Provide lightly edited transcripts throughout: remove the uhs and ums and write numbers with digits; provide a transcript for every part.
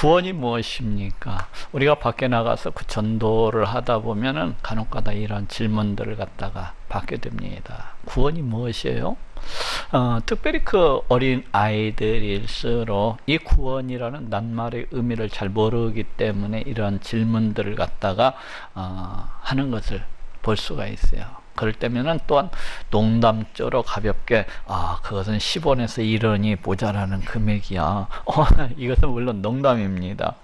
구원이 무엇입니까? 우리가 밖에 나가서 그 전도를 하다 보면은 간혹가다 이런 질문들을 갖다가 받게 됩니다. 구원이 무엇이에요? 특별히 그 어린 아이들일수록 이 구원이라는 낱말의 의미를 잘 모르기 때문에 이런 질문들을 갖다가 하는 것을 볼 수가 있어요. 그럴 때면은 또한 농담조로 가볍게 그것은 10원에서 1원이 모자라는 금액이야. 이것은 물론 농담입니다.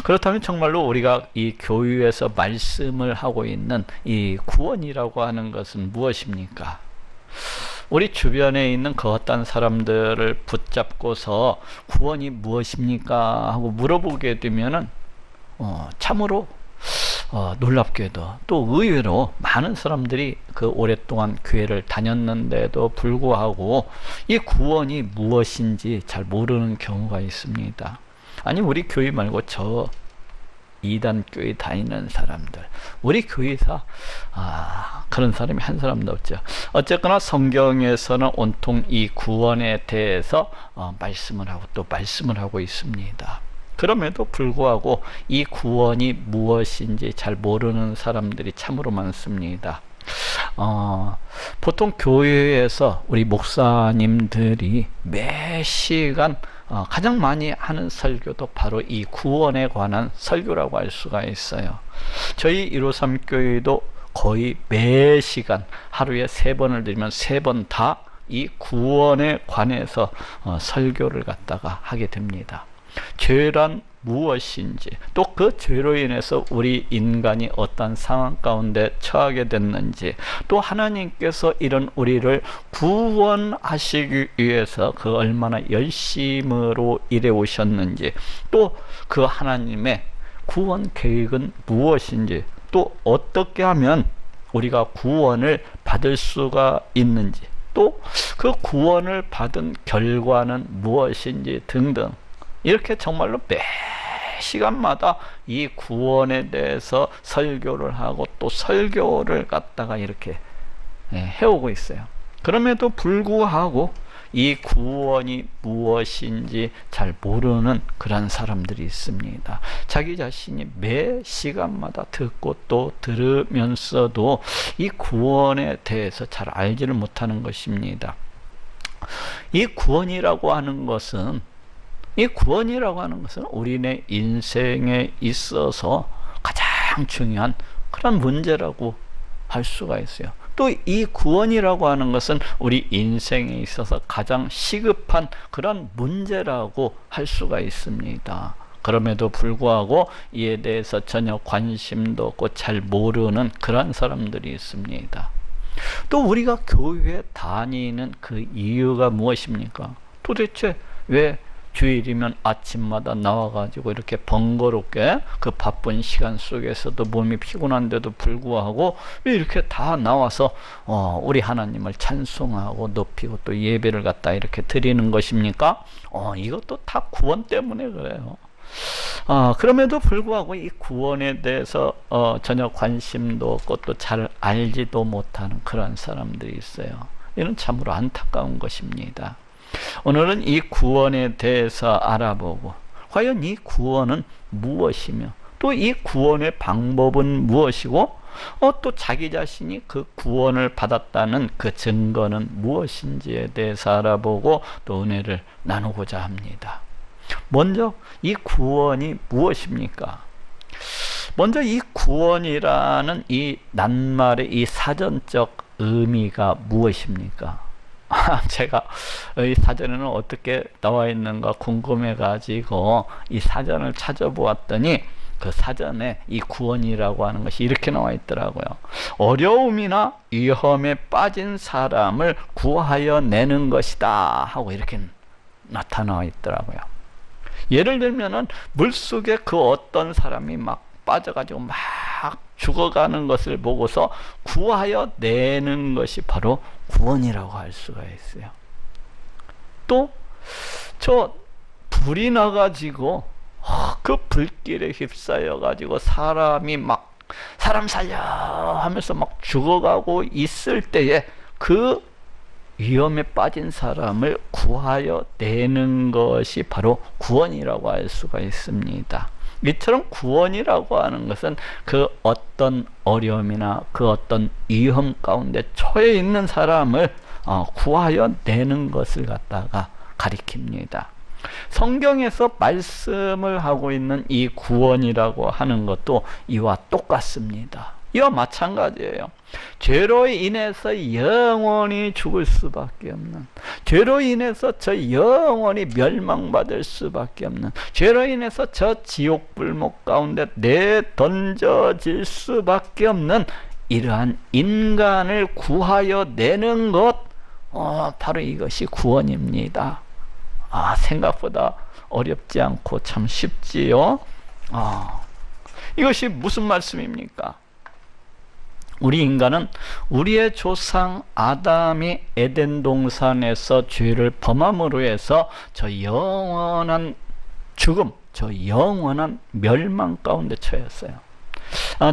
그렇다면 정말로 우리가 이 교회에서 말씀을 하고 있는 이 구원이라고 하는 것은 무엇입니까? 우리 주변에 있는 그 어떤 사람들을 붙잡고서 구원이 무엇입니까? 하고 물어보게 되면은 참으로 놀랍게도 또 의외로 많은 사람들이 그 오랫동안 교회를 다녔는데도 불구하고 이 구원이 무엇인지 잘 모르는 경우가 있습니다. 아니 우리 교회 말고 저 이단 교회 다니는 사람들, 우리 교회사 그런 사람이 한 사람도 없죠. 어쨌거나 성경에서는 온통 이 구원에 대해서 말씀을 하고 또 말씀을 하고 있습니다. 그럼에도 불구하고 이 구원이 무엇인지 잘 모르는 사람들이 참으로 많습니다. 보통 교회에서 우리 목사님들이 매 시간 가장 많이 하는 설교도 바로 이 구원에 관한 설교라고 할 수가 있어요. 저희 153 교회도 거의 매 시간 하루에 3번을 드리면 3번 다 이 구원에 관해서 설교를 갖다가 하게 됩니다. 죄란 무엇인지, 또 그 죄로 인해서 우리 인간이 어떤 상황 가운데 처하게 됐는지, 또 하나님께서 이런 우리를 구원하시기 위해서 그 얼마나 열심으로 일해 오셨는지, 또 그 하나님의 구원 계획은 무엇인지, 또 어떻게 하면 우리가 구원을 받을 수가 있는지, 또 그 구원을 받은 결과는 무엇인지 등등, 이렇게 정말로 매 시간마다 이 구원에 대해서 설교를 하고 또 설교를 갖다가 이렇게 해오고 있어요. 그럼에도 불구하고 이 구원이 무엇인지 잘 모르는 그런 사람들이 있습니다. 자기 자신이 매 시간마다 듣고 또 들으면서도 이 구원에 대해서 잘 알지를 못하는 것입니다. 이 구원이라고 하는 것은 우리네 인생에 있어서 가장 중요한 그런 문제라고 할 수가 있어요. 또 이 구원이라고 하는 것은 우리 인생에 있어서 가장 시급한 그런 문제라고 할 수가 있습니다. 그럼에도 불구하고 이에 대해서 전혀 관심도 없고 잘 모르는 그런 사람들이 있습니다. 또 우리가 교회에 다니는 그 이유가 무엇입니까? 도대체 왜 주일이면 아침마다 나와가지고 이렇게 번거롭게 그 바쁜 시간 속에서도 몸이 피곤한데도 불구하고 왜 이렇게 다 나와서 우리 하나님을 찬송하고 높이고 또 예배를 갖다 이렇게 드리는 것입니까? 이것도 다 구원 때문에 그래요. 그럼에도 불구하고 이 구원에 대해서 전혀 관심도 없고 또 잘 알지도 못하는 그런 사람들이 있어요. 이는 참으로 안타까운 것입니다. 오늘은 이 구원에 대해서 알아보고, 과연 이 구원은 무엇이며 또 이 구원의 방법은 무엇이고, 또 자기 자신이 그 구원을 받았다는 그 증거는 무엇인지에 대해서 알아보고 또 은혜를 나누고자 합니다. 먼저 이 구원이 무엇입니까? 먼저 이 구원이라는 이 낱말의 이 사전적 의미가 무엇입니까? 제가 이 사전에는 어떻게 나와 있는가 궁금해 가지고 이 사전을 찾아보았더니 그 사전에 이 구원이라고 하는 것이 이렇게 나와 있더라고요. 어려움이나 위험에 빠진 사람을 구하여 내는 것이다 하고 이렇게 나타나 있더라고요. 예를 들면은 물속에 그 어떤 사람이 막 빠져가지고 막 죽어가는 것을 보고서 구하여 내는 것이 바로 구원이라고 할 수가 있어요. 또 저 불이 나가지고 그 불길에 휩싸여 가지고 사람이 막 사람 살려 하면서 막 죽어가고 있을 때에 그 위험에 빠진 사람을 구하여 내는 것이 바로 구원이라고 할 수가 있습니다. 이처럼 구원이라고 하는 것은 그 어떤 어려움이나 그 어떤 위험 가운데 처해 있는 사람을 구하여 내는 것을 갖다가 가리킵니다. 성경에서 말씀을 하고 있는 이 구원이라고 하는 것도 이와 똑같습니다. 이와 마찬가지예요. 죄로 인해서 영원히 죽을 수밖에 없는, 죄로 인해서 저 영원히 멸망받을 수밖에 없는, 죄로 인해서 저 지옥 불목 가운데 내던져질 수밖에 없는 이러한 인간을 구하여 내는 것, 바로 이것이 구원입니다. 생각보다 어렵지 않고 참 쉽지요. 이것이 무슨 말씀입니까? 우리 인간은 우리의 조상 아담이 에덴 동산에서 죄를 범함으로 해서 저 영원한 죽음, 저 영원한 멸망 가운데 처했어요.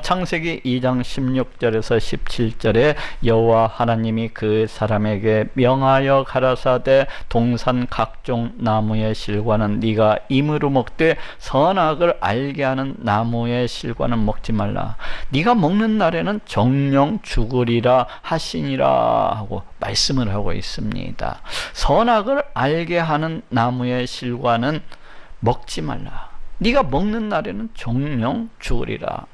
창세기 2장 16절에서 17절에 여호와 하나님이 그 사람에게 명하여 가라사대 동산 각종 나무의 실과는 네가 임으로 먹되 선악을 알게 하는 나무의 실과는 먹지 말라. 네가 먹는 날에는 정령 죽으리라 하시니라 하고 말씀을 하고 있습니다. 선악을 알게 하는 나무의 실과는 먹지 말라. 네가 먹는 날에는 정령 죽으리라.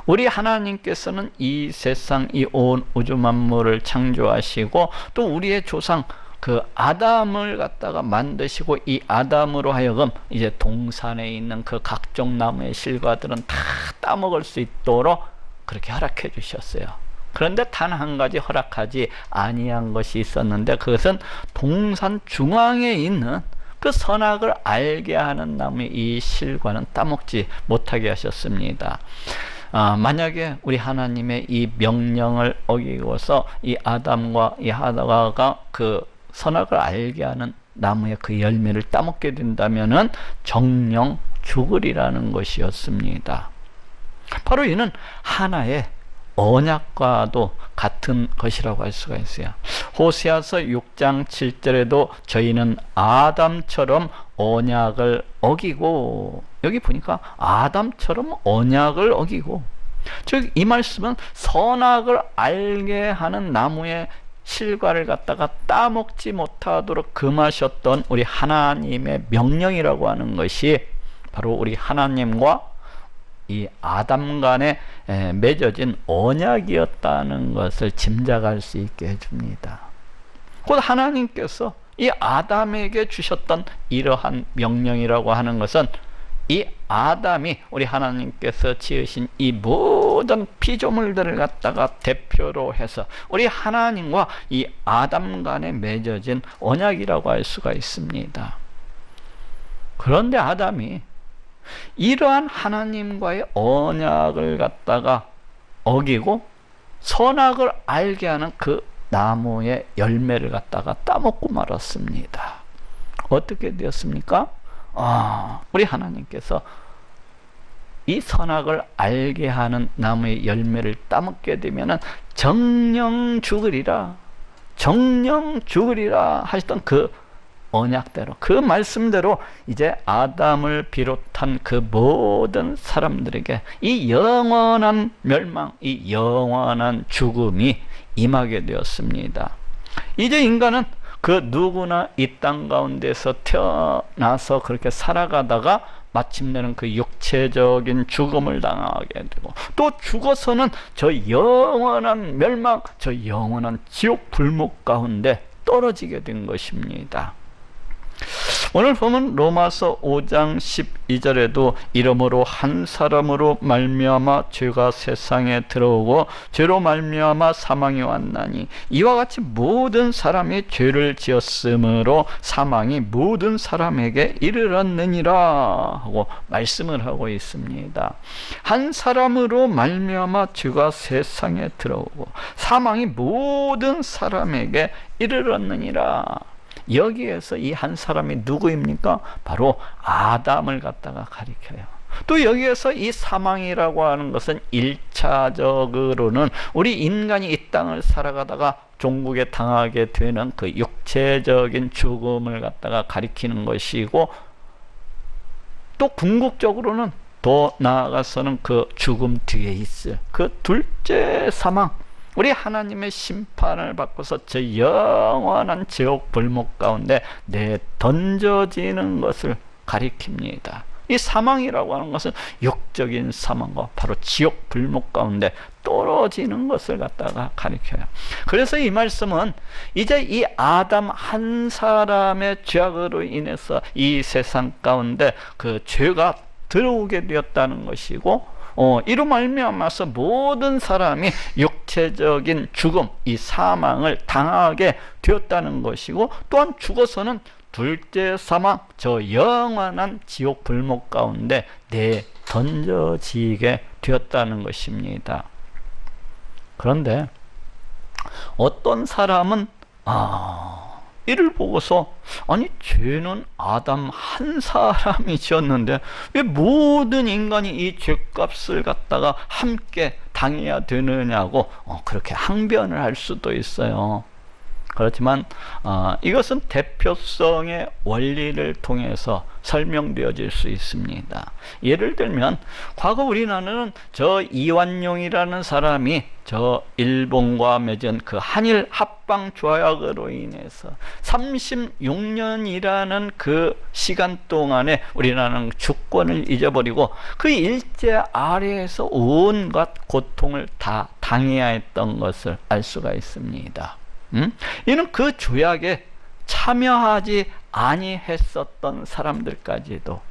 우리 하나님께서는 이 세상, 이 온 우주 만물을 창조하시고 또 우리의 조상 그 아담을 갖다가 만드시고 이 아담으로 하여금 이제 동산에 있는 그 각종 나무의 실과들은 다 따먹을 수 있도록 그렇게 허락해 주셨어요. 그런데 단 한 가지 허락하지 아니한 것이 있었는데, 그것은 동산 중앙에 있는 그 선악을 알게 하는 나무의 이 실과는 따먹지 못하게 하셨습니다. 만약에 우리 하나님의 이 명령을 어기고서 이 아담과 이 하와가 그 선악을 알게 하는 나무의 그 열매를 따먹게 된다면은 정령 죽으리라는 것이었습니다. 바로 이는 하나의 언약과도 같은 것이라고 할 수가 있어요. 호세아서 6장 7절에도 저희는 아담처럼 언약을 어기고, 여기 보니까 아담처럼 언약을 어기고, 즉 이 말씀은 선악을 알게 하는 나무의 실과를 갖다가 따먹지 못하도록 금하셨던 우리 하나님의 명령이라고 하는 것이 바로 우리 하나님과 이 아담 간에 맺어진 언약이었다는 것을 짐작할 수 있게 해줍니다. 곧 하나님께서 이 아담에게 주셨던 이러한 명령이라고 하는 것은 이 아담이 우리 하나님께서 지으신 이 모든 피조물들을 갖다가 대표로 해서 우리 하나님과 이 아담 간에 맺어진 언약이라고 할 수가 있습니다. 그런데 아담이 이러한 하나님과의 언약을 갖다가 어기고 선악을 알게 하는 그 나무의 열매를 갖다가 따먹고 말았습니다. 어떻게 되었습니까? 우리 하나님께서 이 선악을 알게 하는 나무의 열매를 따먹게 되면은 정령 죽으리라, 정령 죽으리라 하셨던 그 언약대로, 그 말씀대로 이제 아담을 비롯한 그 모든 사람들에게 이 영원한 멸망, 이 영원한 죽음이 임하게 되었습니다. 이제 인간은 그 누구나 이 땅 가운데서 태어나서 그렇게 살아가다가 마침내는 그 육체적인 죽음을 당하게 되고, 또 죽어서는 저 영원한 멸망, 저 영원한 지옥 불목 가운데 떨어지게 된 것입니다. 오늘 보면 로마서 5장 12절에도 이러므로 한 사람으로 말미암아 죄가 세상에 들어오고 죄로 말미암아 사망이 왔나니 이와 같이 모든 사람이 죄를 지었으므로 사망이 모든 사람에게 이르렀느니라 하고 말씀을 하고 있습니다. 한 사람으로 말미암아 죄가 세상에 들어오고 사망이 모든 사람에게 이르렀느니라. 여기에서 이 한 사람이 누구입니까? 바로 아담을 갖다가 가리켜요. 또 여기에서 이 사망이라고 하는 것은 1차적으로는 우리 인간이 이 땅을 살아가다가 종국에 당하게 되는 그 육체적인 죽음을 갖다가 가리키는 것이고, 또 궁극적으로는 더 나아가서는 그 죽음 뒤에 있을 그 둘째 사망, 우리 하나님의 심판을 받고서 저 영원한 지옥 불목 가운데 내던져지는 것을 가리킵니다. 이 사망이라고 하는 것은 육적인 사망과 바로 지옥 불목 가운데 떨어지는 것을 갖다가 가리켜요. 그래서 이 말씀은 이제 이 아담 한 사람의 죄악으로 인해서 이 세상 가운데 그 죄가 들어오게 되었다는 것이고, 이로 말미암아서 모든 사람이 육체적인 죽음, 이 사망을 당하게 되었다는 것이고, 또한 죽어서는 둘째 사망, 저 영원한 지옥 불목 가운데 내던져지게 되었다는 것입니다. 그런데 어떤 사람은 이를 보고서, 아니 죄는 아담 한 사람이 지었는데 왜 모든 인간이 이 죄값을 갖다가 함께 당해야 되느냐고 그렇게 항변을 할 수도 있어요. 그렇지만 이것은 대표성의 원리를 통해서 설명되어질 수 있습니다. 예를 들면 과거 우리나라는 저 이완용이라는 사람이 저 일본과 맺은 그 한일 합방 조약으로 인해서 36년이라는 그 시간 동안에 우리나라는 주권을 잊어버리고 그 일제 아래에서 온갖 고통을 다 당해야 했던 것을 알 수가 있습니다. 이는 그 조약에 참여하지 아니했었던 사람들까지도,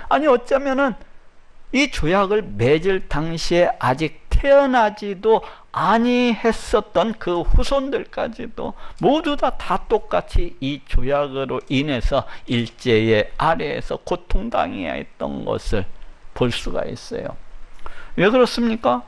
아니 어쩌면은 이 조약을 맺을 당시에 아직 태어나지도 아니했었던 그 후손들까지도 모두 다 똑같이 이 조약으로 인해서 일제의 아래에서 고통당해야 했던 것을 볼 수가 있어요. 왜 그렇습니까?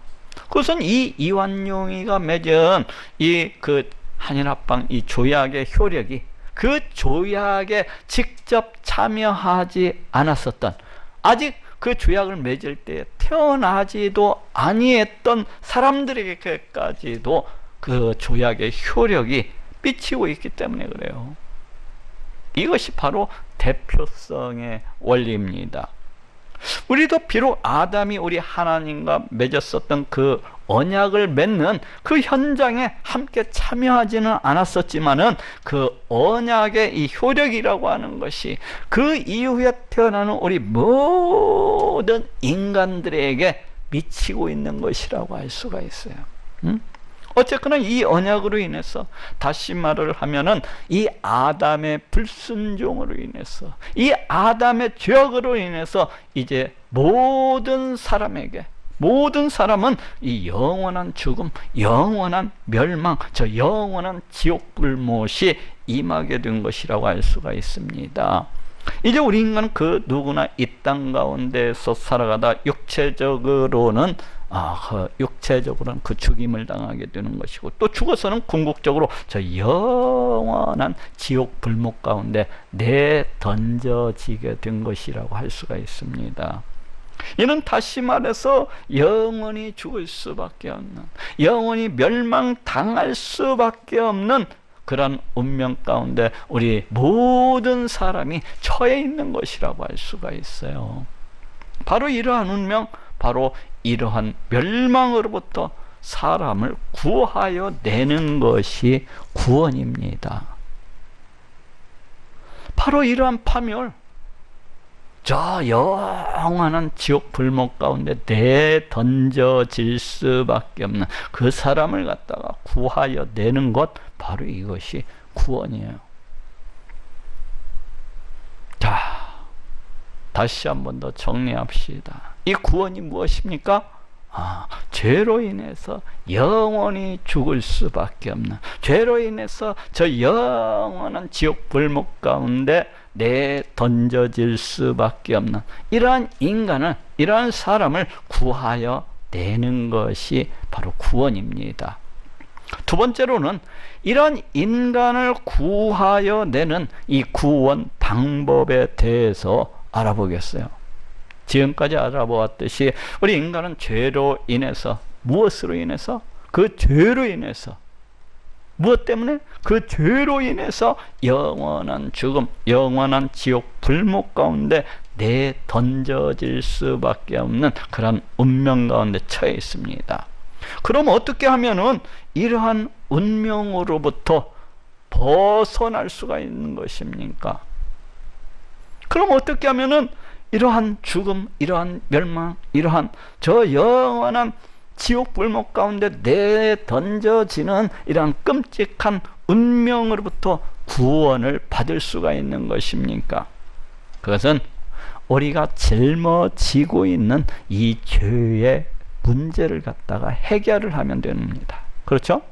그것은 이 이완용이가 맺은 이 그 한일합방 이 조약의 효력이 그 조약에 직접 참여하지 않았었던, 아직 그 조약을 맺을 때 태어나지도 아니했던 사람들에게까지도 그 조약의 효력이 삐치고 있기 때문에 그래요. 이것이 바로 대표성의 원리입니다. 우리도 비록 아담이 우리 하나님과 맺었었던 그 언약을 맺는 그 현장에 함께 참여하지는 않았었지만은 그 언약의 이 효력이라고 하는 것이 그 이후에 태어나는 우리 모든 인간들에게 미치고 있는 것이라고 알 수가 있어요. 어쨌거나 이 언약으로 인해서, 다시 말을 하면은 이 아담의 불순종으로 인해서, 이 아담의 죄악으로 인해서 이제 모든 사람에게, 모든 사람은 이 영원한 죽음, 영원한 멸망, 저 영원한 지옥 불못이 임하게 된 것이라고 알 수가 있습니다. 이제 우리 인간은 그 누구나 이 땅 가운데서 살아가다 육체적으로는 육체적으로는 그 죽임을 당하게 되는 것이고, 또 죽어서는 궁극적으로 저 영원한 지옥 불목 가운데 내던져지게 된 것이라고 할 수가 있습니다. 이는 다시 말해서 영원히 죽을 수밖에 없는, 영원히 멸망당할 수밖에 없는 그런 운명 가운데 우리 모든 사람이 처해 있는 것이라고 할 수가 있어요. 바로 이러한 운명, 바로 이러한 멸망으로부터 사람을 구하여 내는 것이 구원입니다. 바로 이러한 파멸, 저 영원한 지옥 불목 가운데 내던져질 수밖에 없는 그 사람을 갖다가 구하여 내는 것, 바로 이것이 구원이에요. 자, 다시 한 번 더 정리합시다. 이 구원이 무엇입니까? 죄로 인해서 영원히 죽을 수밖에 없는, 죄로 인해서 저 영원한 지옥 불목 가운데 내던져질 수밖에 없는 이러한 인간을, 이러한 사람을 구하여 내는 것이 바로 구원입니다. 두 번째로는 이런 인간을 구하여 내는 이 구원 방법에 대해서 알아보겠어요. 지금까지 알아보았듯이 우리 인간은 죄로 인해서, 무엇으로 인해서? 그 죄로 인해서 무엇 때문에? 그 죄로 인해서 영원한 죽음, 영원한 지옥 불목 가운데 내던져질 수밖에 없는 그런 운명 가운데 처해 있습니다. 그럼 어떻게 하면은 이러한 운명으로부터 벗어날 수가 있는 것입니까? 그럼 어떻게 하면은 이러한 죽음, 이러한 멸망, 이러한 저 영원한 지옥 불목 가운데 내던져지는 이러한 끔찍한 운명으로부터 구원을 받을 수가 있는 것입니까? 그것은 우리가 짊어지고 있는 이 죄의 문제를 갖다가 해결을 하면 됩니다. 그렇죠?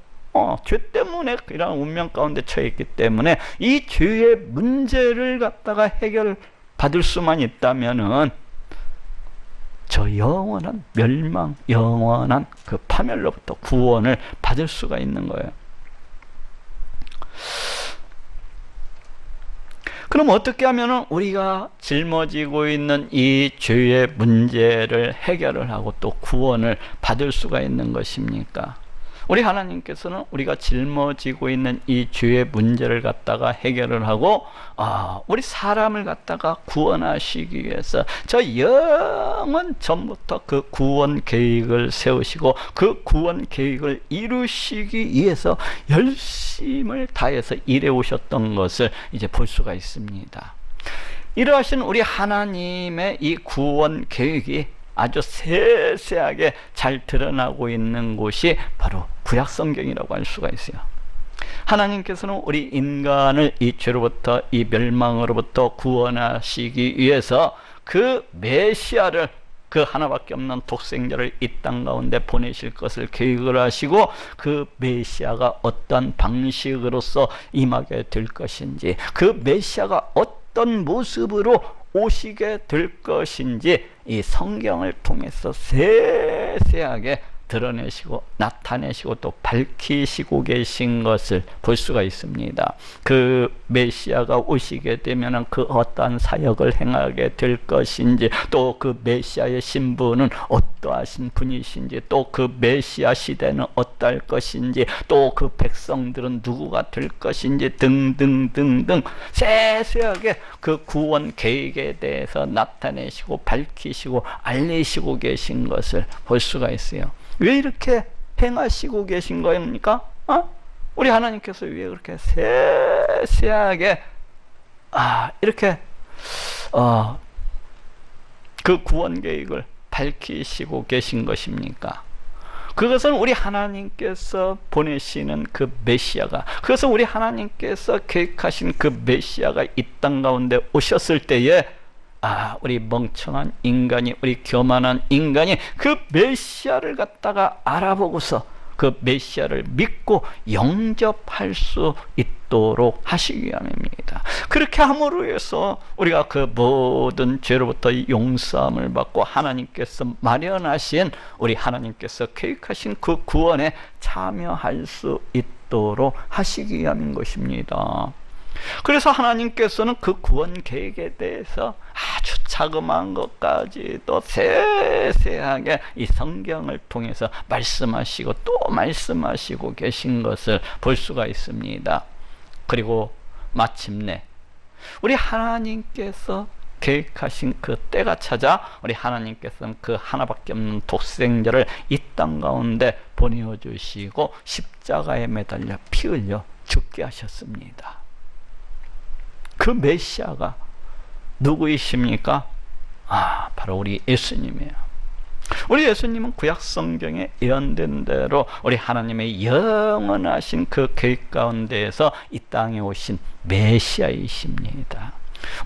죄 때문에 이런 운명 가운데 처해 있기 때문에 이 죄의 문제를 갖다가 해결 받을 수만 있다면은 저 영원한 멸망, 영원한 그 파멸로부터 구원을 받을 수가 있는 거예요. 그럼 어떻게 하면은 우리가 짊어지고 있는 이 죄의 문제를 해결을 하고 또 구원을 받을 수가 있는 것입니까? 우리 하나님께서는 우리가 짊어지고 있는 이 죄의 문제를 갖다가 해결을 하고 우리 사람을 갖다가 구원하시기 위해서 저 영원 전부터 그 구원 계획을 세우시고 그 구원 계획을 이루시기 위해서 열심을 다해서 일해 오셨던 것을 이제 볼 수가 있습니다. 이러하신 우리 하나님의 이 구원 계획이 아주 세세하게 잘 드러나고 있는 곳이 바로 구약성경이라고 할 수가 있어요. 하나님께서는 우리 인간을 이 죄로부터, 이 멸망으로부터 구원하시기 위해서 그 메시아를, 그 하나밖에 없는 독생자를 이 땅 가운데 보내실 것을 계획을 하시고 그 메시아가 어떤 방식으로서 임하게 될 것인지, 그 메시아가 어떤 모습으로 오시게 될 것인지 이 성경을 통해서 세세하게 드러내시고 나타내시고 또 밝히시고 계신 것을 볼 수가 있습니다. 그 메시아가 오시게 되면 그 어떠한 사역을 행하게 될 것인지, 또 그 메시아의 신분은 어떠하신 분이신지, 또 그 메시아 시대는 어떠할 것인지, 또 그 백성들은 누구가 될 것인지 등등등등 세세하게 그 구원 계획에 대해서 나타내시고 밝히시고 알리시고 계신 것을 볼 수가 있어요. 왜 이렇게 행하시고 계신 겁니까? 우리 하나님께서 왜 그렇게 세세하게 이렇게 그 구원 계획을 밝히시고 계신 것입니까? 그것은 우리 하나님께서 보내시는 그 메시아가, 그것은 우리 하나님께서 계획하신 그 메시아가 이 땅 가운데 오셨을 때에 우리 멍청한 인간이, 우리 교만한 인간이 그 메시아를 갖다가 알아보고서 그 메시아를 믿고 영접할 수 있도록 하시기 위함입니다. 그렇게 함으로 해서 우리가 그 모든 죄로부터 용서함을 받고 하나님께서 마련하신, 우리 하나님께서 계획하신 그 구원에 참여할 수 있도록 하시기 위함인 것입니다. 그래서 하나님께서는 그 구원 계획에 대해서 아주 자그마한 것까지도 세세하게 이 성경을 통해서 말씀하시고 또 말씀하시고 계신 것을 볼 수가 있습니다. 그리고 마침내 우리 하나님께서 계획하신 그 때가 찾아 우리 하나님께서는 그 하나밖에 없는 독생자를 이 땅 가운데 보내어 주시고 십자가에 매달려 피 흘려 죽게 하셨습니다. 그 메시아가 누구이십니까? 바로 우리 예수님이에요. 우리 예수님은 구약 성경에 예언된 대로 우리 하나님의 영원하신 그 계획 가운데에서 이 땅에 오신 메시아이십니다.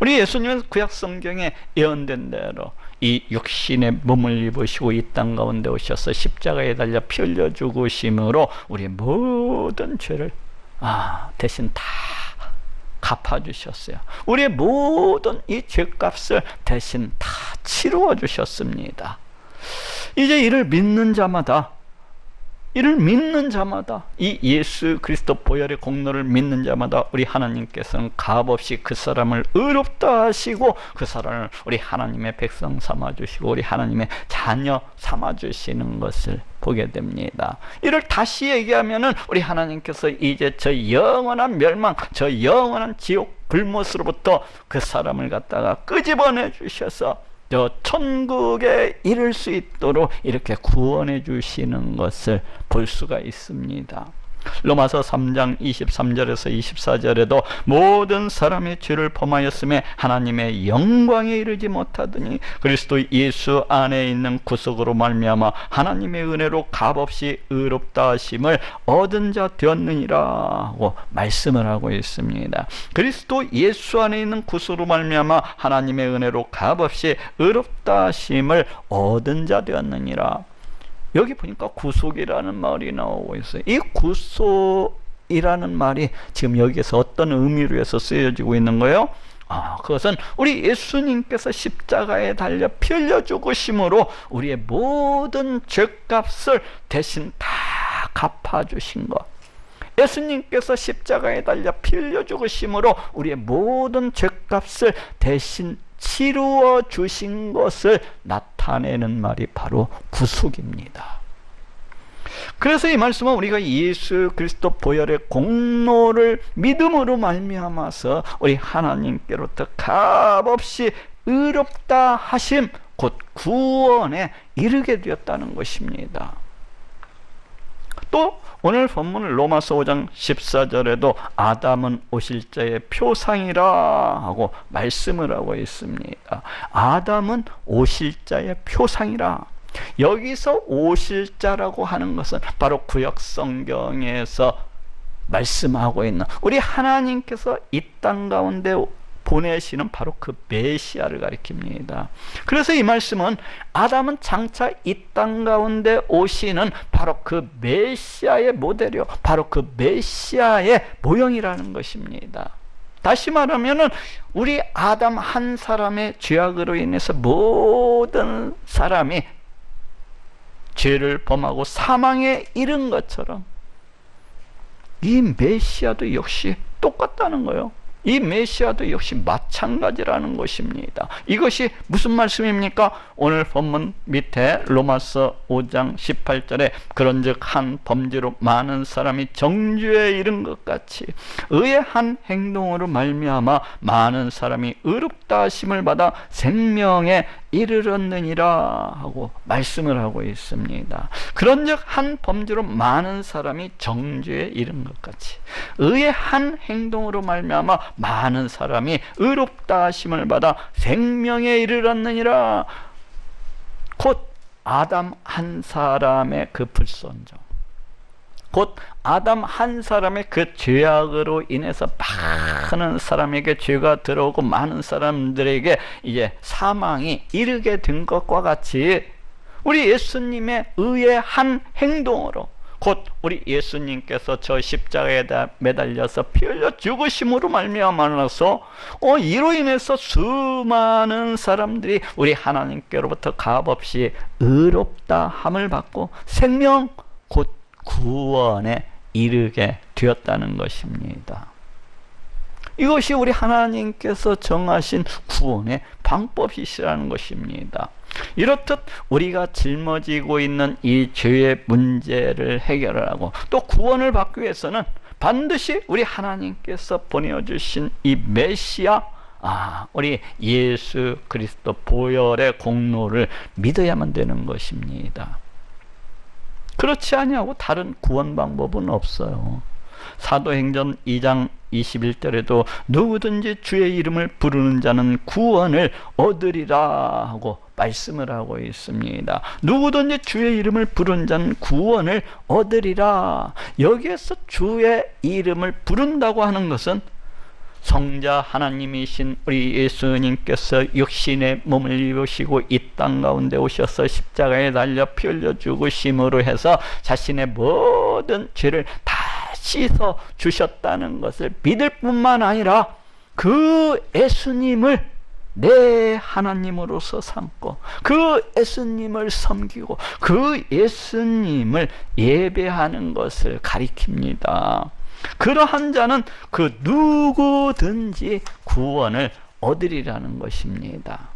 우리 예수님은 구약 성경에 예언된 대로 이 육신의 몸을 입으시고 이 땅 가운데 오셔서 십자가에 달려 피 흘려 죽으심으로 우리의 모든 죄를 대신 다 갚아주셨어요. 우리의 모든 이 죄값을 대신 다 치루어 주셨습니다. 이제 이를 믿는 자마다 이 예수 그리스도 보혈의 공로를 믿는 자마다 우리 하나님께서는 값없이 그 사람을 의롭다 하시고 그 사람을 우리 하나님의 백성 삼아주시고 우리 하나님의 자녀 삼아주시는 것을 보게 됩니다. 이를 다시 얘기하면은 우리 하나님께서 이제 저 영원한 멸망, 저 영원한 지옥 불못으로부터 그 사람을 갖다가 끄집어내 주셔서 저 천국에 이를 수 있도록 이렇게 구원해 주시는 것을 볼 수가 있습니다. 로마서 3장 23절에서 24절에도 모든 사람의 죄를 범하였음에 하나님의 영광에 이르지 못하더니 그리스도 예수 안에 있는 구속으로 말미암아 하나님의 은혜로 값없이 의롭다 하심을 얻은 자 되었느니라 하고 말씀을 하고 있습니다. 그리스도 예수 안에 있는 구속으로 말미암아 하나님의 은혜로 값없이 의롭다 하심을 얻은 자 되었느니라. 여기 보니까 구속이라는 말이 나오고 있어요. 이 구속이라는 말이 지금 여기에서 어떤 의미로 해서 쓰여지고 있는 거예요? 그것은 우리 예수님께서 십자가에 달려 피 흘려 죽으심으로 우리의 모든 죄값을 대신 다 갚아주신 것. 예수님께서 십자가에 달려 피 흘려 죽으심으로 우리의 모든 죄값을 대신 치루어 주신 것을 나타내는 말이 바로 구속입니다. 그래서 이 말씀은 우리가 예수 그리스도 보혈의 공로를 믿음으로 말미암아서 우리 하나님께로부터 값없이 의롭다 하심 곧 구원에 이르게 되었다는 것입니다. 또 오늘 본문 로마서 5장 14절에도 아담은 오실자의 표상이라 하고 말씀을 하고 있습니다. 아담은 오실자의 표상이라. 여기서 오실자라고 하는 것은 바로 구약 성경에서 말씀하고 있는 우리 하나님께서 이 땅 가운데 보내시는 바로 그 메시아를 가리킵니다. 그래서 이 말씀은 아담은 장차 이 땅 가운데 오시는 바로 그 메시아의 모델이요, 바로 그 메시아의 모형이라는 것입니다. 다시 말하면은 우리 아담 한 사람의 죄악으로 인해서 모든 사람이 죄를 범하고 사망에 이른 것처럼 이 메시아도 역시 똑같다는 거예요. 이 메시아도 역시 마찬가지라는 것입니다. 이것이 무슨 말씀입니까? 오늘 본문 밑에 로마서 5장 18절에 그런즉 한 범죄로 많은 사람이 정죄에 이른 것 같이 의의 한 행동으로 말미암아 많은 사람이 의롭다 하심을 받아 생명에 이르렀느니라 하고 말씀을 하고 있습니다. 그런즉 한 범죄로 많은 사람이 정죄에 이른 것 같이 의의 한 행동으로 말미암아 많은 사람이 의롭다 하심을 받아 생명에 이르렀느니라. 곧 아담 한 사람의 그 불순종, 곧 아담 한 사람의 그 죄악으로 인해서 많은 사람에게 죄가 들어오고 많은 사람들에게 이제 사망이 이르게 된 것과 같이 우리 예수님의 의의 한 행동으로 곧 우리 예수님께서 저 십자가에 매달려서 피 흘려 죽으심으로 말미암아서 이로 인해서 수많은 사람들이 우리 하나님께로부터 값없이 의롭다 함을 받고 생명 곧 구원에 이르게 되었다는 것입니다. 이것이 우리 하나님께서 정하신 구원의 방법이시라는 것입니다. 이렇듯 우리가 짊어지고 있는 이 죄의 문제를 해결하고 또 구원을 받기 위해서는 반드시 우리 하나님께서 보내주신 이 메시아, 우리 예수 그리스도 보혈의 공로를 믿어야만 되는 것입니다. 그렇지 아니하고 다른 구원 방법은 없어요. 사도행전 2장 21절에도 누구든지 주의 이름을 부르는 자는 구원을 얻으리라 하고 말씀을 하고 있습니다. 누구든지 주의 이름을 부르는 자는 구원을 얻으리라. 여기에서 주의 이름을 부른다고 하는 것은 성자 하나님이신 우리 예수님께서 육신의 몸을 입으시고 이 땅 가운데 오셔서 십자가에 달려 피 흘려 죽으심으로 해서 자신의 모든 죄를 다 씻어 주셨다는 것을 믿을 뿐만 아니라 그 예수님을 내 하나님으로서 삼고 그 예수님을 섬기고 그 예수님을 예배하는 것을 가리킵니다. 그러한 자는 그 누구든지 구원을 얻으리라는 것입니다.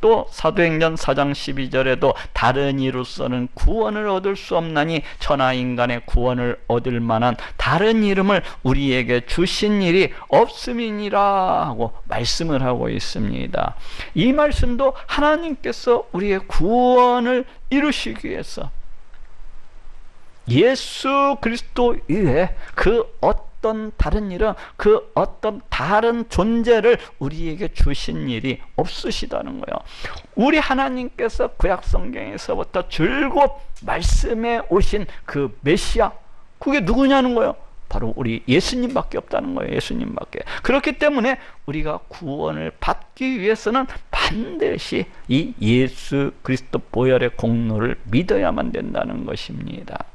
또 사도행전 4장 12절에도 다른 이로서는 구원을 얻을 수 없나니 천하 인간의 구원을 얻을 만한 다른 이름을 우리에게 주신 일이 없음이니라 하고 말씀을 하고 있습니다. 이 말씀도 하나님께서 우리의 구원을 이루시기 위해서 예수 그리스도 이외에 그 어떤 다른 일은, 그 어떤 다른 존재를 우리에게 주신 일이 없으시다는 거예요. 우리 하나님께서 구약 성경에서부터 줄곧 말씀해 오신 그 메시아, 그게 누구냐는 거예요. 바로 우리 예수님밖에 없다는 거예요. 예수님밖에. 그렇기 때문에 우리가 구원을 받기 위해서는 반드시 이 예수 그리스도 보혈의 공로를 믿어야만 된다는 것입니다.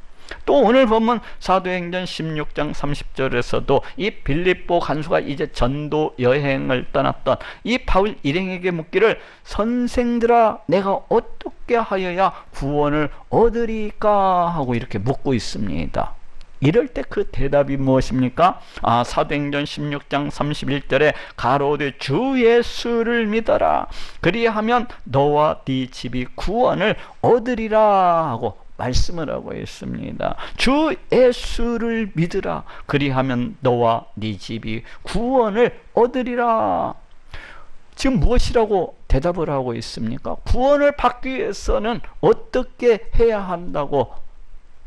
또 오늘 보면 사도행전 16장 30절에서도 이 빌립보 간수가 이제 전도 여행을 떠났던 이 바울 일행에게 묻기를, 선생들아 내가 어떻게 하여야 구원을 얻으리까 하고 이렇게 묻고 있습니다. 이럴 때 그 대답이 무엇입니까? 사도행전 16장 31절에 가로되 주 예수를 믿어라, 그리하면 너와 네 집이 구원을 얻으리라 하고 말씀을 하고 있습니다. 주 예수를 믿으라, 그리하면 너와 네 집이 구원을 얻으리라. 지금 무엇이라고 대답을 하고 있습니까? 구원을 받기 위해서는 어떻게 해야 한다고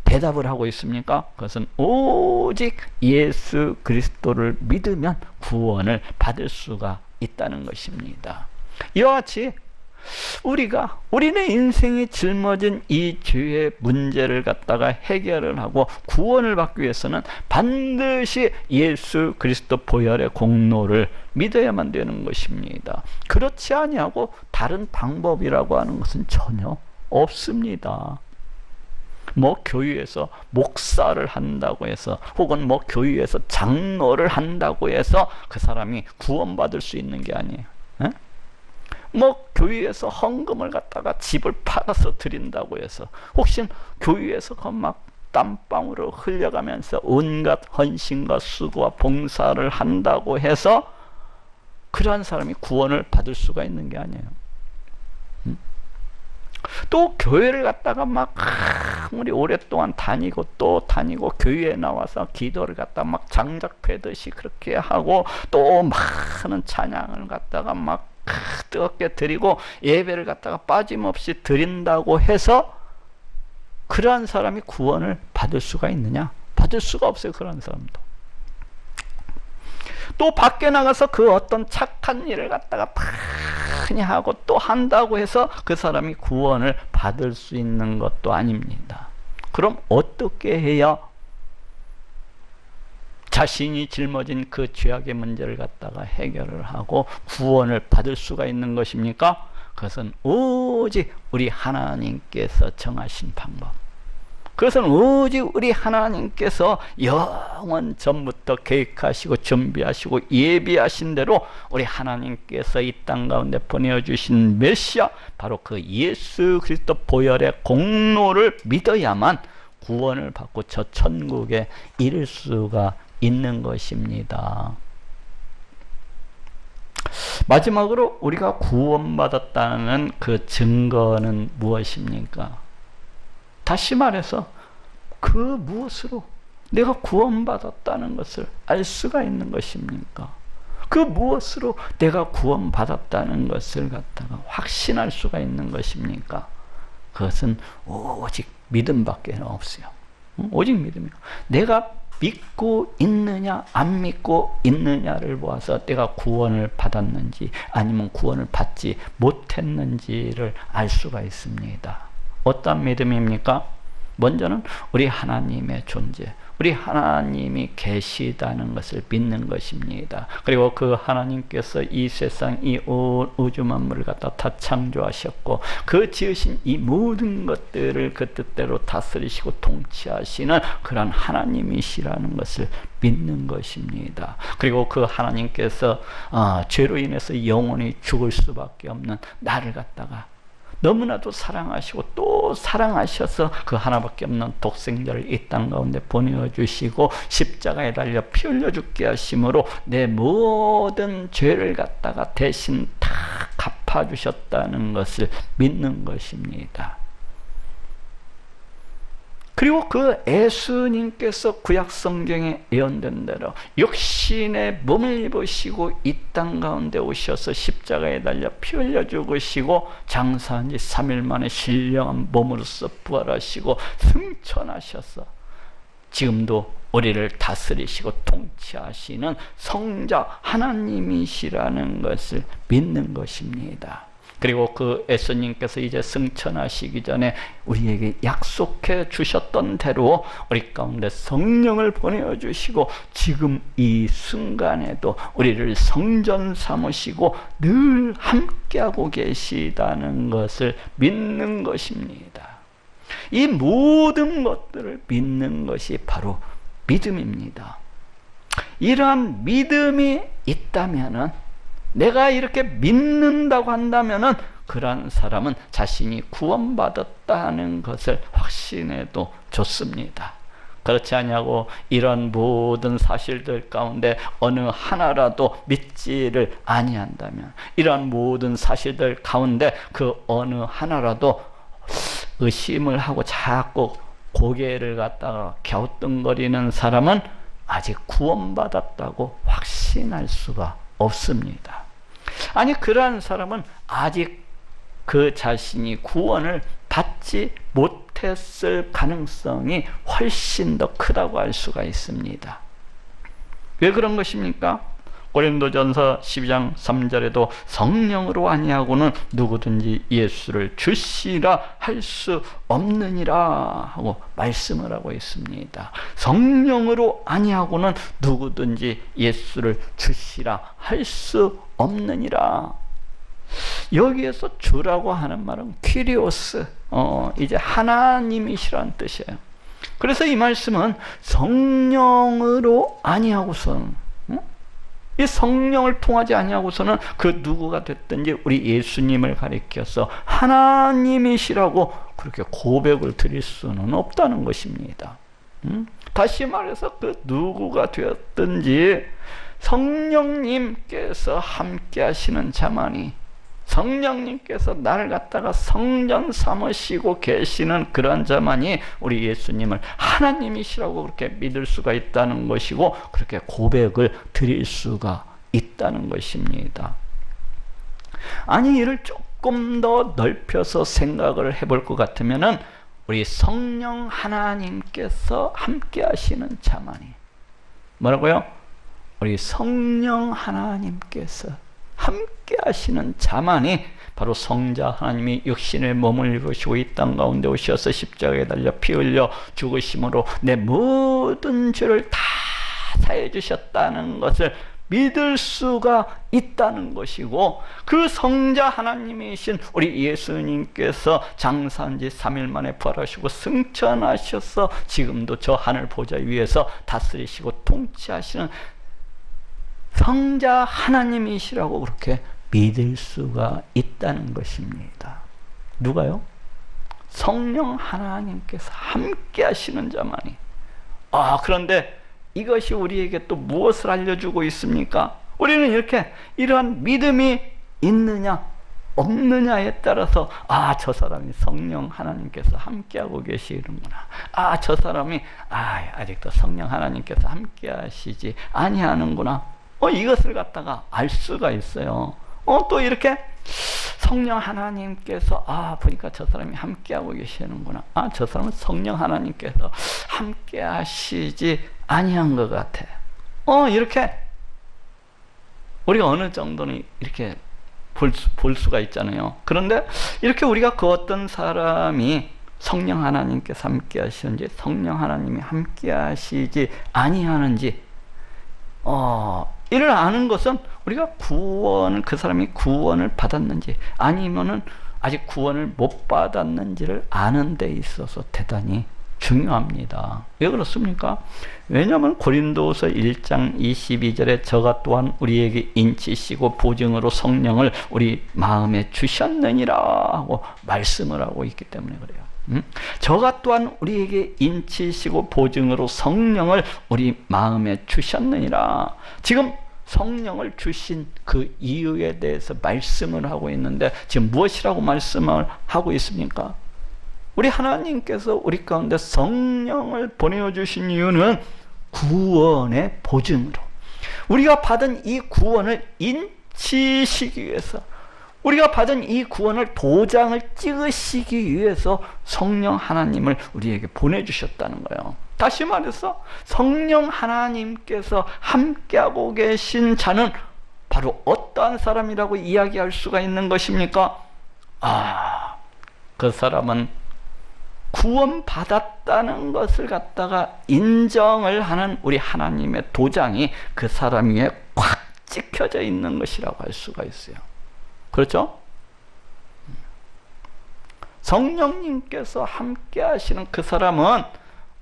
대답을 하고 있습니까? 그것은 오직 예수 그리스도를 믿으면 구원을 받을 수가 있다는 것입니다. 이와 같이 우리는 인생이 짊어진 이 죄의 문제를 갖다가 해결을 하고 구원을 받기 위해서는 반드시 예수 그리스도 보혈의 공로를 믿어야만 되는 것입니다. 그렇지 아니하고 다른 방법이라고 하는 것은 전혀 없습니다. 뭐 교회에서 목사를 한다고 해서, 혹은 뭐 교회에서 장로를 한다고 해서 그 사람이 구원받을 수 있는 게 아니에요. 에? 뭐 교회에서 헌금을 갖다가 집을 팔아서 드린다고 해서, 혹시 교회에서 막 땀방울을 흘려가면서 온갖 헌신과 수고와 봉사를 한다고 해서 그러한 사람이 구원을 받을 수가 있는 게 아니에요. 또 교회를 갖다가 막 아무리 오랫동안 다니고 또 다니고 교회에 나와서 기도를 갖다가 막 장작 패듯이 그렇게 하고 또 많은 찬양을 갖다가 막 뜨겁게 드리고 예배를 갖다가 빠짐없이 드린다고 해서 그러한 사람이 구원을 받을 수가 있느냐? 받을 수가 없어요. 그런 사람도. 또 밖에 나가서 그 어떤 착한 일을 갖다가 많이 하고 또 한다고 해서 그 사람이 구원을 받을 수 있는 것도 아닙니다. 그럼 어떻게 해야 자신이 짊어진 그 죄악의 문제를 갖다가 해결을 하고 구원을 받을 수가 있는 것입니까? 그것은 오직 우리 하나님께서 정하신 방법, 그것은 오직 우리 하나님께서 영원 전부터 계획하시고 준비하시고 예비하신 대로 우리 하나님께서 이 땅 가운데 보내주신 메시아, 바로 그 예수 그리스도 보혈의 공로를 믿어야만 구원을 받고 저 천국에 이를 수가 있는 것입니다. 마지막으로 우리가 구원받았다는 그 증거는 무엇입니까? 다시 말해서 그 무엇으로 내가 구원받았다는 것을 알 수가 있는 것입니까? 그 무엇으로 내가 구원받았다는 것을 갖다가 확신할 수가 있는 것입니까? 그것은 오직 믿음밖에 없어요. 오직 믿음이요. 내가 믿고 있느냐 안 믿고 있느냐를 보아서 내가 구원을 받았는지 아니면 구원을 받지 못했는지를 알 수가 있습니다. 어떤 믿음입니까? 먼저는 우리 하나님의 존재, 우리 하나님이 계시다는 것을 믿는 것입니다. 그리고 그 하나님께서 이 세상, 이 우주 만물을 갖다 다 창조하셨고 그 지으신 이 모든 것들을 그 뜻대로 다스리시고 통치하시는 그런 하나님이시라는 것을 믿는 것입니다. 그리고 그 하나님께서 죄로 인해서 영원히 죽을 수밖에 없는 나를 갖다가 너무나도 사랑하시고 또 사랑하셔서 그 하나밖에 없는 독생자를 이 땅 가운데 보내주시고 십자가에 달려 피 흘려 죽게 하심으로 내 모든 죄를 갖다가 대신 다 봐주셨다는 것을 믿는 것입니다. 그리고 그 예수님께서 구약 성경에 예언된 대로 육신의 몸을 입으시고 이 땅 가운데 오셔서 십자가에 달려 피 흘려 죽으시고 장사한 지 3일 만에 신령한 몸으로서 부활하시고 승천하셔서 지금도 우리를 다스리시고 통치하시는 성자 하나님이시라는 것을 믿는 것입니다. 그리고 그 예수님께서 이제 승천하시기 전에 우리에게 약속해 주셨던 대로 우리 가운데 성령을 보내주시고 지금 이 순간에도 우리를 성전 삼으시고 늘 함께하고 계시다는 것을 믿는 것입니다. 이 모든 것들을 믿는 것이 바로 믿음입니다. 이러한 믿음이 있다면은, 내가 이렇게 믿는다고 한다면은 그러한 사람은 자신이 구원받았다는 것을 확신해도 좋습니다. 그렇지 않냐고 이런 모든 사실들 가운데 어느 하나라도 믿지를 아니한다면, 이런 모든 사실들 가운데 그 어느 하나라도 의심을 하고 자꾸 고개를 갖다가 갸우뚱거리는 사람은 아직 구원받았다고 확신할 수가 없습니다. 아니, 그러한 사람은 아직 그 자신이 구원을 받지 못했을 가능성이 훨씬 더 크다고 할 수가 있습니다. 왜 그런 것입니까? 고린도전서 12장 3절에도 성령으로 아니하고는 누구든지 예수를 주시라 할 수 없느니라 하고 말씀을 하고 있습니다. 성령으로 아니하고는 누구든지 예수를 주시라 할 수 없느니라. 여기에서 주라고 하는 말은 퀴리오스, 이제 하나님이시라는 뜻이에요. 그래서 이 말씀은 성령으로 아니하고서는, 이 성령을 통하지 아니하고서는 그 누구가 됐든지 우리 예수님을 가리켜서 하나님이시라고 그렇게 고백을 드릴 수는 없다는 것입니다. 다시 말해서 그 누구가 되었든지 성령님께서 함께 하시는 자만이, 성령님께서 나를 갖다가 성전 삼으시고 계시는 그런 자만이 우리 예수님을 하나님이시라고 그렇게 믿을 수가 있다는 것이고, 그렇게 고백을 드릴 수가 있다는 것입니다. 아니, 이를 조금 더 넓혀서 생각을 해볼 것 같으면은 우리 성령 하나님께서 함께 하시는 자만이, 뭐라고요? 우리 성령 하나님께서 함께 하시는 자만이 바로 성자 하나님이 육신의 몸을 입으시고 이 땅 가운데 오셔서 십자가에 달려 피 흘려 죽으심으로 내 모든 죄를 다 사해 주셨다는 것을 믿을 수가 있다는 것이고, 그 성자 하나님이신 우리 예수님께서 장사한 지 3일 만에 부활하시고 승천하셔서 지금도 저 하늘 보좌 위에서 다스리시고 통치하시는 성자 하나님이시라고 그렇게 믿을 수가 있다는 것입니다. 누가요? 성령 하나님께서 함께 하시는 자만이. 그런데 이것이 우리에게 또 무엇을 알려주고 있습니까? 우리는 이렇게 이러한 믿음이 있느냐 없느냐에 따라서 저 사람이 성령 하나님께서 함께하고 계시는구나, 저 사람이 아직도 성령 하나님께서 함께 하시지 아니하는구나, 이것을 갖다가 알 수가 있어요. 또 이렇게 성령 하나님께서 보니까 저 사람이 함께하고 계시는구나, 저 사람은 성령 하나님께서 함께 하시지 아니한 것 같아. 이렇게 우리가 어느 정도는 이렇게 볼 수가 있잖아요. 그런데 이렇게 우리가 그 어떤 사람이 성령 하나님께서 함께 하시는지, 성령 하나님이 함께 하시지 아니하는지, 이를 아는 것은 우리가 그 사람이 구원을 받았는지 아니면은 아직 구원을 못 받았는지를 아는 데 있어서 대단히 중요합니다. 왜 그렇습니까? 왜냐하면 고린도서 1장 22절에 저가 또한 우리에게 인치시고 보증으로 성령을 우리 마음에 주셨느니라 하고 말씀을 하고 있기 때문에 그래요. 저가 또한 우리에게 인치시고 보증으로 성령을 우리 마음에 주셨느니라. 지금 성령을 주신 그 이유에 대해서 말씀을 하고 있는데, 지금 무엇이라고 말씀을 하고 있습니까? 우리 하나님께서 우리 가운데 성령을 보내주신 이유는 구원의 보증으로, 우리가 받은 이 구원을 인치시기 위해서, 우리가 받은 이 구원을 도장을 찍으시기 위해서 성령 하나님을 우리에게 보내주셨다는 거예요. 다시 말해서 성령 하나님께서 함께하고 계신 자는 바로 어떠한 사람이라고 이야기할 수가 있는 것입니까? 그 사람은 구원받았다는 것을 갖다가 인정을 하는 우리 하나님의 도장이 그 사람 위에 꽉 찍혀져 있는 것이라고 할 수가 있어요. 그렇죠? 성령님께서 함께 하시는 그 사람은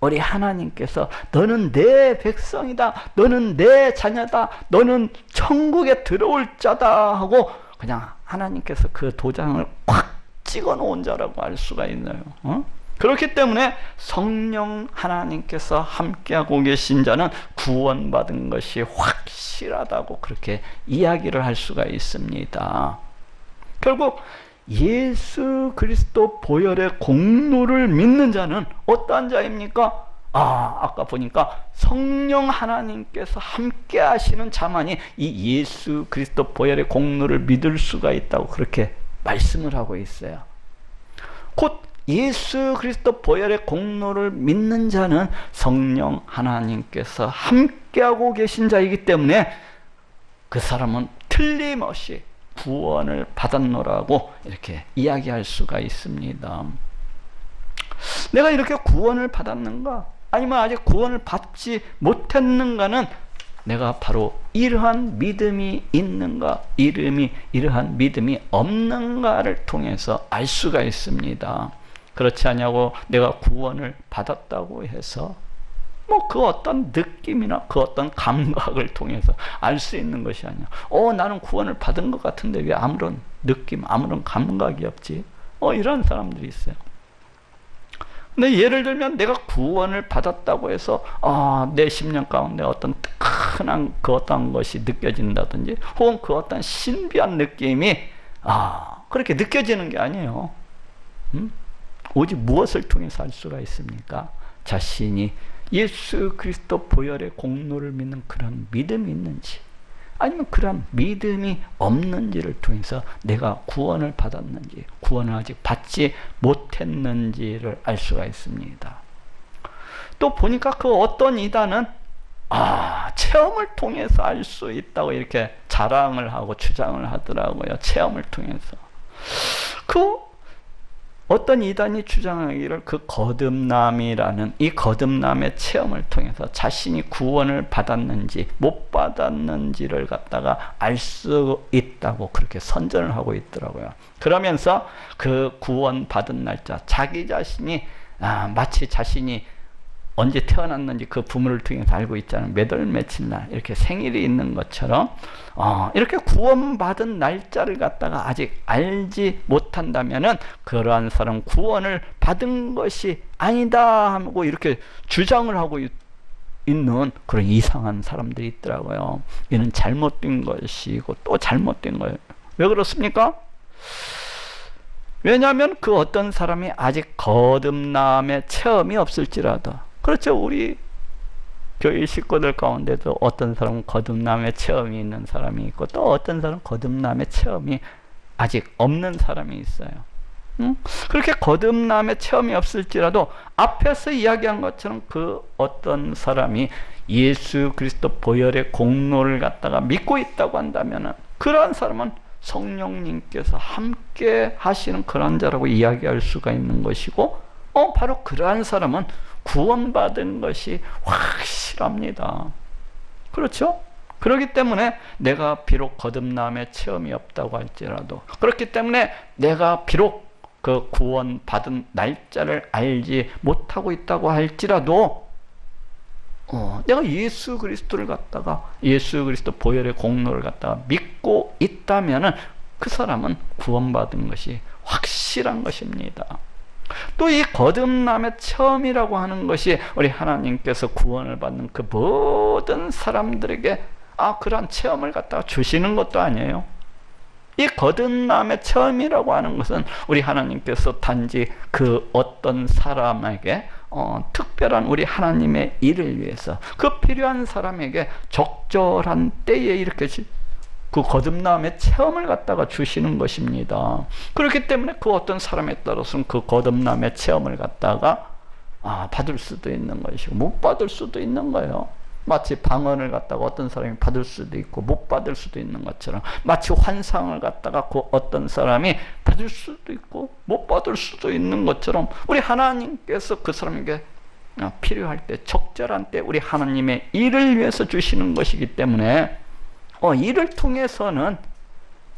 우리 하나님께서 너는 내 백성이다, 너는 내 자녀다, 너는 천국에 들어올 자다 하고 그냥 하나님께서 그 도장을 꽉 찍어 놓은 자라고 알 수가 있나요? 그렇기 때문에 성령 하나님께서 함께하고 계신 자는 구원받은 것이 확실하다고 그렇게 이야기를 할 수가 있습니다. 결국 예수 그리스도 보혈의 공로를 믿는 자는 어떠한 자입니까? 아까 보니까 성령 하나님께서 함께 하시는 자만이 이 예수 그리스도 보혈의 공로를 믿을 수가 있다고 그렇게 말씀을 하고 있어요. 곧 예수 그리스도 보혈의 공로를 믿는 자는 성령 하나님께서 함께하고 계신 자이기 때문에 그 사람은 틀림없이 구원을 받았노라고 이렇게 이야기할 수가 있습니다. 내가 이렇게 구원을 받았는가? 아니면 아직 구원을 받지 못했는가는 내가 바로 이러한 믿음이 있는가, 이러한 믿음이 없는가를 통해서 알 수가 있습니다. 그렇지 않냐고 내가 구원을 받았다고 해서 그 어떤 느낌이나 그 어떤 감각을 통해서 알 수 있는 것이 아니야. 나는 구원을 받은 것 같은데 왜 아무런 느낌, 아무런 감각이 없지? 이런 사람들이 있어요. 근데 예를 들면 내가 구원을 받았다고 해서 내 심령 가운데 어떤 뜨끈한 그 어떤 것이 느껴진다든지 혹은 그 어떤 신비한 느낌이 그렇게 느껴지는 게 아니에요. 오직 무엇을 통해서 알 수가 있습니까? 자신이 예수 그리스도 보혈의 공로를 믿는 그런 믿음이 있는지 아니면 그런 믿음이 없는지를 통해서 내가 구원을 받았는지 구원을 아직 받지 못했는지를 알 수가 있습니다. 또 보니까 그 어떤 이단은 체험을 통해서 알 수 있다고 이렇게 자랑을 하고 주장을 하더라고요. 체험을 통해서. 어떤 이단이 주장하기를 그 거듭남이라는 이 거듭남의 체험을 통해서 자신이 구원을 받았는지 못 받았는지를 갖다가 알 수 있다고 그렇게 선전을 하고 있더라고요. 그러면서 그 구원 받은 날짜, 자기 자신이 마치 자신이 언제 태어났는지 그 부모를 통해서 알고 있잖아요. 몇 월 며칠 날 이렇게 생일이 있는 것처럼 이렇게 구원받은 날짜를 갖다가 아직 알지 못한다면은 그러한 사람 구원을 받은 것이 아니다 하고 이렇게 주장을 하고 있는 그런 이상한 사람들이 있더라고요. 이는 잘못된 것이고 또 잘못된 거예요. 왜 그렇습니까? 왜냐하면 그 어떤 사람이 아직 거듭남의 체험이 없을지라도, 그렇죠. 우리 교회 식구들 가운데도 어떤 사람은 거듭남의 체험이 있는 사람이 있고 또 어떤 사람은 거듭남의 체험이 아직 없는 사람이 있어요. 그렇게 거듭남의 체험이 없을지라도 앞에서 이야기한 것처럼 그 어떤 사람이 예수 그리스도 보혈의 공로를 갖다가 믿고 있다고 한다면 그러한 사람은 성령님께서 함께 하시는 그런 자라고 이야기할 수가 있는 것이고 바로 그러한 사람은 구원받은 것이 확실합니다. 그렇죠? 그렇기 때문에 내가 비록 거듭남의 체험이 없다고 할지라도, 그렇기 때문에 내가 비록 그 구원받은 날짜를 알지 못하고 있다고 할지라도 내가 예수 그리스도를 갖다가 예수 그리스도 보혈의 공로를 갖다가 믿고 있다면은 그 사람은 구원받은 것이 확실한 것입니다. 또 이 거듭남의 체험이라고 하는 것이 우리 하나님께서 구원을 받는 그 모든 사람들에게 그런 체험을 갖다가 주시는 것도 아니에요. 이 거듭남의 체험이라고 하는 것은 우리 하나님께서 단지 그 어떤 사람에게 특별한 우리 하나님의 일을 위해서 그 필요한 사람에게 적절한 때에 이렇게 그 거듭남의 체험을 갖다가 주시는 것입니다. 그렇기 때문에 그 어떤 사람에 따라서는 그 거듭남의 체험을 갖다가 받을 수도 있는 것이고 못 받을 수도 있는 거예요. 마치 방언을 갖다가 어떤 사람이 받을 수도 있고 못 받을 수도 있는 것처럼, 마치 환상을 갖다가 그 어떤 사람이 받을 수도 있고 못 받을 수도 있는 것처럼, 우리 하나님께서 그 사람에게 필요할 때 적절한 때 우리 하나님의 일을 위해서 주시는 것이기 때문에 이를 통해서는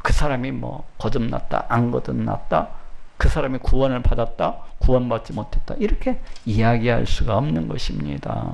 그 사람이 거듭났다 안 거듭났다, 그 사람이 구원을 받았다 구원받지 못했다 이렇게 이야기할 수가 없는 것입니다.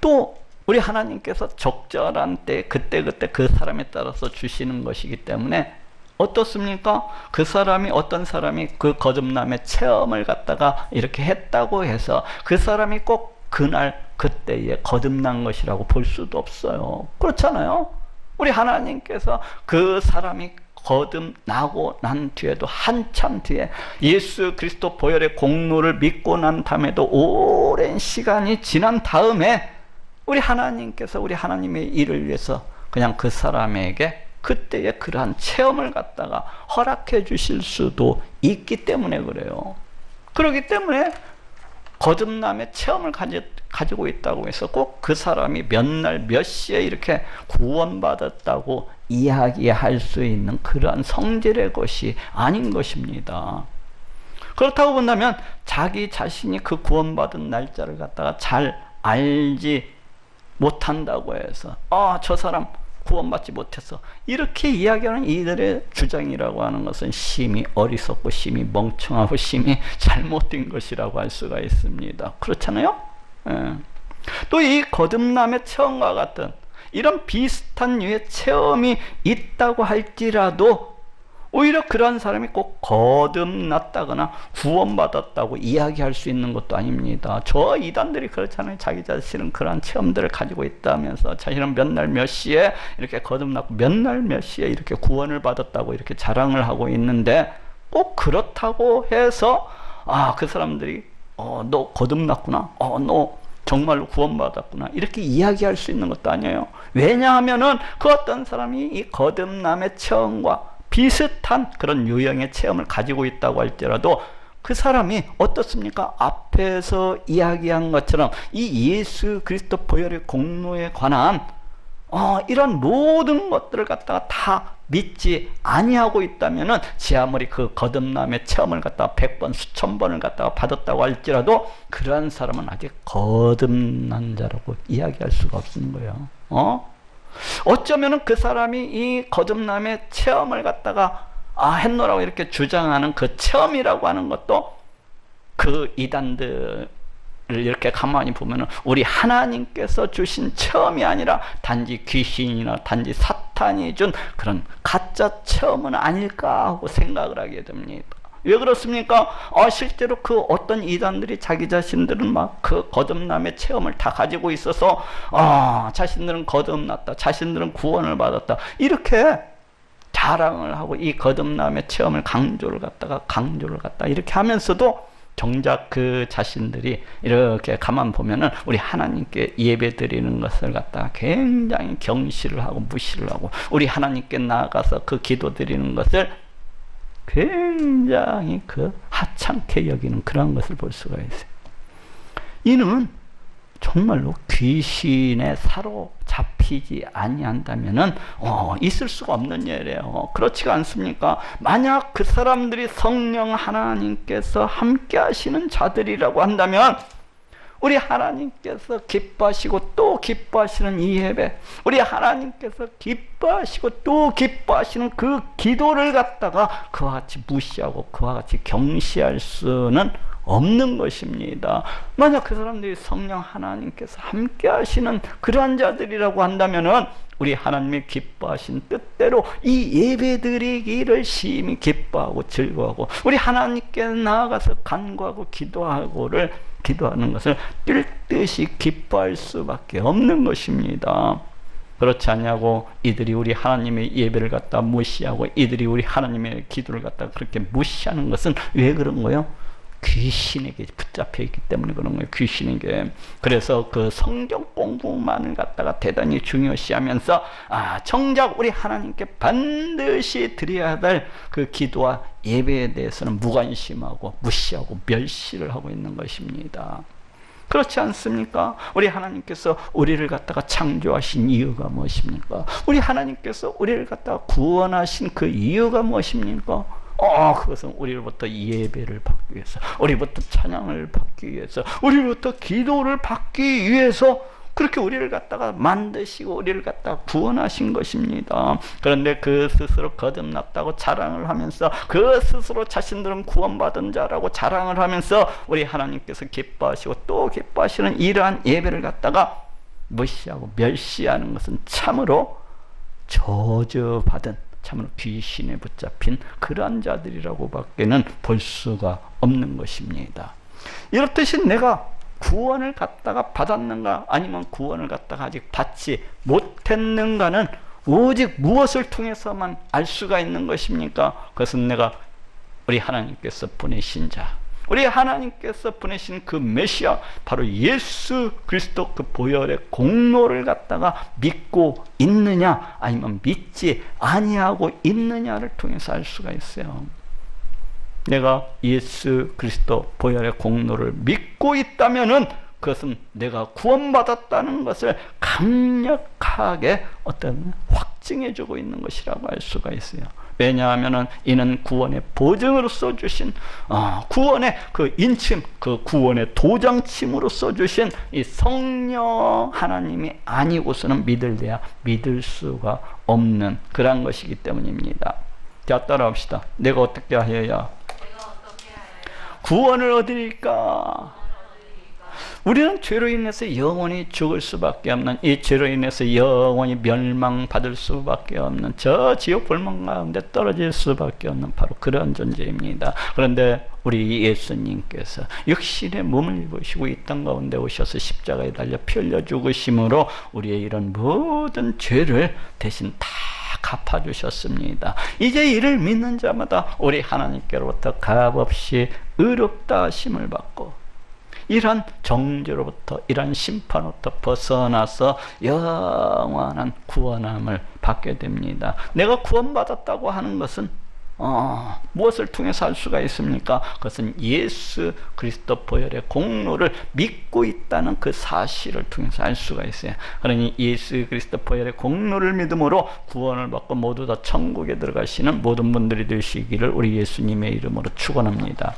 또 우리 하나님께서 적절한 때 그때그때 그 사람에 따라서 주시는 것이기 때문에 어떻습니까? 그 사람이 어떤 사람이 그 거듭남의 체험을 갖다가 이렇게 했다고 해서 그 사람이 꼭 그날 그때에 거듭난 것이라고 볼 수도 없어요. 그렇잖아요. 우리 하나님께서 그 사람이 거듭나고 난 뒤에도 한참 뒤에 예수 그리스도 보혈의 공로를 믿고 난 다음에도 오랜 시간이 지난 다음에 우리 하나님께서 우리 하나님의 일을 위해서 그냥 그 사람에게 그때의 그러한 체험을 갖다가 허락해 주실 수도 있기 때문에 그래요. 그렇기 때문에 거듭남의 체험을 가지고 있다고 해서 꼭 그 사람이 몇 날 몇 시에 이렇게 구원받았다고 이야기할 수 있는 그러한 성질의 것이 아닌 것입니다. 그렇다고 본다면 자기 자신이 그 구원받은 날짜를 갖다가 잘 알지 못한다고 해서 저 사람 구원받지 못해서 이렇게 이야기하는 이들의 주장이라고 하는 것은 심히 어리석고 심히 멍청하고 심히 잘못된 것이라고 할 수가 있습니다. 그렇잖아요? 또 이 거듭남의 체험과 같은 이런 비슷한 류의 체험이 있다고 할지라도 오히려 그런 사람이 꼭 거듭났다거나 구원받았다고 이야기할 수 있는 것도 아닙니다. 저 이단들이 그렇잖아요. 자기 자신은 그러한 체험들을 가지고 있다면서 자신은 몇 날 몇 시에 이렇게 거듭났고 몇 날 몇 시에 이렇게 구원을 받았다고 이렇게 자랑을 하고 있는데, 꼭 그렇다고 해서 그 사람들이 너 거듭났구나, 너 정말로 구원받았구나 이렇게 이야기할 수 있는 것도 아니에요. 왜냐하면은 그 어떤 사람이 이 거듭남의 체험과 비슷한 그런 유형의 체험을 가지고 있다고 할지라도 그 사람이 어떻습니까? 앞에서 이야기한 것처럼 이 예수 그리스도 보혈의 공로에 관한 이런 모든 것들을 갖다가 다 믿지 아니하고 있다면은 지 아무리 그 거듭남의 체험을 갖다가 100번 수천 번을 갖다가 받았다고 할지라도 그러한 사람은 아직 거듭난 자라고 이야기할 수가 없는 거예요. 어쩌면은 그 사람이 이 거듭남의 체험을 갖다가 했노라고 이렇게 주장하는 그 체험이라고 하는 것도 그 이단들을 이렇게 가만히 보면은 우리 하나님께서 주신 체험이 아니라 단지 귀신이나 단지 사탄이 준 그런 가짜 체험은 아닐까 하고 생각을 하게 됩니다. 왜 그렇습니까? 실제로 그 어떤 이단들이 자기 자신들은 막 그 거듭남의 체험을 다 가지고 있어서 자신들은 거듭났다, 자신들은 구원을 받았다 이렇게 자랑을 하고 이 거듭남의 체험을 강조를 갖다가 이렇게 하면서도 정작 그 자신들이 이렇게 가만 보면은 우리 하나님께 예배 드리는 것을 갖다가 굉장히 경시를 하고 무시를 하고, 우리 하나님께 나아가서 그 기도 드리는 것을 굉장히 하찮게 여기는 그런 것을 볼 수가 있어요. 이는 정말로 귀신에 사로잡히지 아니한다면은 있을 수가 없는 일이에요. 그렇지가 않습니까? 만약 그 사람들이 성령 하나님께서 함께 하시는 자들이라고 한다면 우리 하나님께서 기뻐하시고 또 기뻐하시는 이 예배, 우리 하나님께서 기뻐하시고 또 기뻐하시는 그 기도를 갖다가 그와 같이 무시하고 그와 같이 경시할 수는 없는 것입니다. 만약 그 사람들이 성령 하나님께서 함께 하시는 그러한 자들이라고 한다면은 우리 하나님의 기뻐하신 뜻대로 이 예배 드리기를 심히 기뻐하고 즐거워하고 우리 하나님께 나아가서 간구하고 기도하고를 기도하는 것을 뛸 듯이 기뻐할 수밖에 없는 것입니다. 그렇지 않냐고 이들이 우리 하나님의 예배를 갖다 무시하고 이들이 우리 하나님의 기도를 갖다 그렇게 무시하는 것은 왜 그런 거예요? 귀신에게 붙잡혀 있기 때문에 그런 거예요. 귀신에게. 그래서 그 성경 공부만을 갖다가 대단히 중요시하면서 정작 우리 하나님께 반드시 드려야 될 그 기도와 예배에 대해서는 무관심하고 무시하고 멸시를 하고 있는 것입니다. 그렇지 않습니까? 우리 하나님께서 우리를 갖다가 창조하신 이유가 무엇입니까? 우리 하나님께서 우리를 갖다가 구원하신 그 이유가 무엇입니까? 그것은 우리로부터 예배를 받기 위해서, 우리로부터 찬양을 받기 위해서, 우리로부터 기도를 받기 위해서 그렇게 우리를 갖다가 만드시고 우리를 갖다가 구원하신 것입니다. 그런데 그 스스로 거듭났다고 자랑을 하면서 그 스스로 자신들은 구원받은 자라고 자랑을 하면서 우리 하나님께서 기뻐하시고 또 기뻐하시는 이러한 예배를 갖다가 무시하고 멸시하는 것은 참으로 저주받은, 참으로 귀신에 붙잡힌 그러한 자들이라고 밖에는 볼 수가 없는 것입니다. 이렇듯이 내가 구원을 갖다가 받았는가 아니면 구원을 갖다가 아직 받지 못했는가는 오직 무엇을 통해서만 알 수가 있는 것입니까? 그것은 내가 우리 하나님께서 보내신 자, 우리 하나님께서 보내신 그 메시아 바로 예수 그리스도 그 보혈의 공로를 갖다가 믿고 있느냐 아니면 믿지 아니하고 있느냐를 통해서 알 수가 있어요. 내가 예수 그리스도 보혈의 공로를 믿고 있다면은 그것은 내가 구원받았다는 것을 강력하게 확증해주고 있는 것이라고 할 수가 있어요. 왜냐하면은 이는 구원의 보증으로서 주신 구원의 그 인침, 그 구원의 도장침으로써 주신 이 성령 하나님이 아니고서는 믿을 수가 없는 그런 것이기 때문입니다. 자, 따라합시다. 내가 어떻게 하여야 구원을 얻으리까? 우리는 죄로 인해서 영원히 죽을 수밖에 없는, 이 죄로 인해서 영원히 멸망받을 수밖에 없는, 저 지옥 불문 가운데 떨어질 수밖에 없는 바로 그런 존재입니다. 그런데 우리 예수님께서 육신의 몸을 입으시고 이 땅 가운데 오셔서 십자가에 달려 피 흘려 죽으심으로 우리의 이런 모든 죄를 대신 다 갚아주셨습니다. 이제 이를 믿는 자마다 우리 하나님께로부터 값없이 의롭다 하심을 받고 이런 정죄로부터, 이런 심판으로부터 벗어나서 영원한 구원함을 받게 됩니다. 내가 구원받았다고 하는 것은 무엇을 통해서 할 수가 있습니까? 그것은 예수 그리스도 보혈의 공로를 믿고 있다는 그 사실을 통해서 알 수가 있어요. 그러니 예수 그리스도 보혈의 공로를 믿음으로 구원을 받고 모두 다 천국에 들어가시는 모든 분들이 되시기를 우리 예수님의 이름으로 축원합니다.